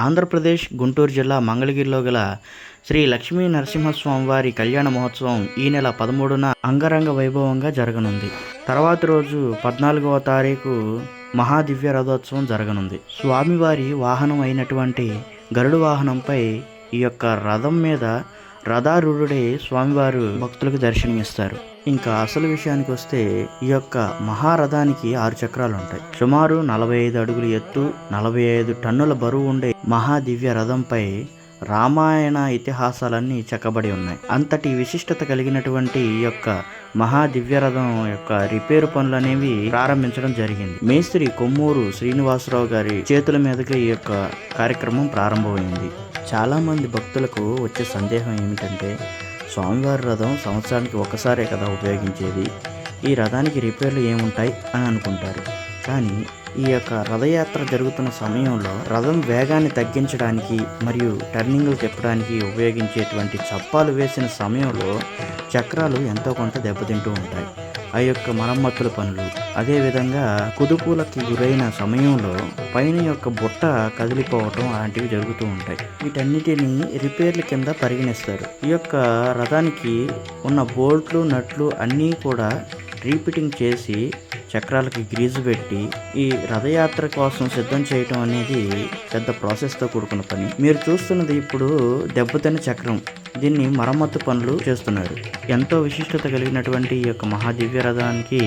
ఆంధ్రప్రదేశ్ గుంటూరు జిల్లా మంగళగిరిలో గల శ్రీ లక్ష్మీ నరసింహస్వామివారి కళ్యాణ మహోత్సవం ఈ నెల 13న అంగరంగ వైభవంగా జరగనుంది. తర్వాత రోజు 14వ తారీఖు మహాదివ్య రథోత్సవం జరగనుంది. స్వామివారి వాహనం అయినటువంటి గరుడు వాహనంపై ఈ యొక్క రథం మీద రథారూఢుడై స్వామివారు భక్తులకు దర్శనమిస్తారు. ఇంకా అసలు విషయానికి వస్తే ఈ యొక్క మహారథానికి 6 చక్రాలు ఉంటాయి. సుమారు 45 అడుగుల ఎత్తు, 45 టన్నుల బరువు ఉండే మహాదివ్య రథంపై రామాయణ ఇతిహాసాలన్నీ చెక్కబడి ఉన్నాయి. అంతటి విశిష్టత కలిగినటువంటి ఈ యొక్క మహాదివ్య రథం యొక్క రిపేరు పనులు అనేవి ప్రారంభించడం జరిగింది. మేస్త్రి కొమ్మూరు శ్రీనివాసరావు గారి చేతుల మీదుగా ఈ యొక్క కార్యక్రమం ప్రారంభమైంది. చాలామంది భక్తులకు వచ్చే సందేహం ఏమిటంటే, స్వామివారి రథం సంవత్సరానికి ఒకసారే కదా ఉపయోగించేది, ఈ రథానికి రిపేర్లు ఏముంటాయి అని అనుకుంటారు. కానీ ఈ యొక్క రథయాత్ర జరుగుతున్న సమయంలో రథం వేగాన్ని తగ్గించడానికి మరియు టర్నింగ్లు తిప్పడానికి ఉపయోగించేటువంటి చప్పాలు వేసిన సమయంలో చక్రాలు ఎంతో కొంత దెబ్బతింటూ ఉంటాయి. ఆ యొక్క మరమ్మతుల పనులు, అదేవిధంగా కుదుపులకి గురైన సమయంలో పైన యొక్క బుట్ట కదిలిపోవటం అలాంటివి జరుగుతూ ఉంటాయి. వీటన్నిటిని రిపేర్ల కింద పరిగణిస్తారు. ఈ యొక్క రథానికి ఉన్న బోల్ట్లు, నట్లు అన్నీ కూడా రీఫిట్టింగ్ చేసి చక్రాలకి గ్రీజు పెట్టి ఈ రథయాత్ర కోసం సిద్ధం చేయటం అనేది పెద్ద ప్రాసెస్తో కూడుకున్న పని. మీరు చూస్తున్నది ఇప్పుడు దెబ్బతిన్న చక్రం. దీన్ని మరమ్మతు పనులు చేస్తున్నారు. ఎంతో విశిష్టత కలిగినటువంటి ఈ యొక్క మహాదివ్య రథానికి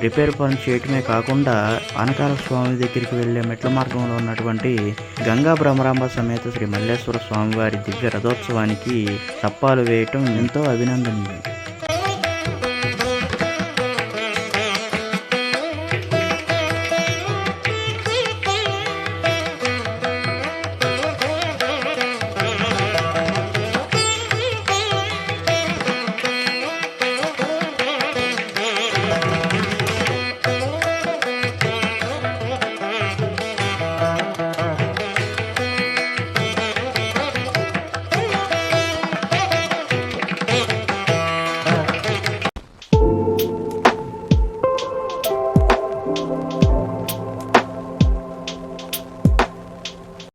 రిపేర్ పనులు చేయటమే కాకుండా ఆనకాల స్వామి దగ్గరికి వెళ్లే మెట్ల మార్గంలో ఉన్నటువంటి గంగా భ్రమరాంబ సమేత శ్రీ మల్లేశ్వర స్వామివారి దివ్య రథోత్సవానికి చప్పాలు వేయటం ఎంతో అభినందనీయం.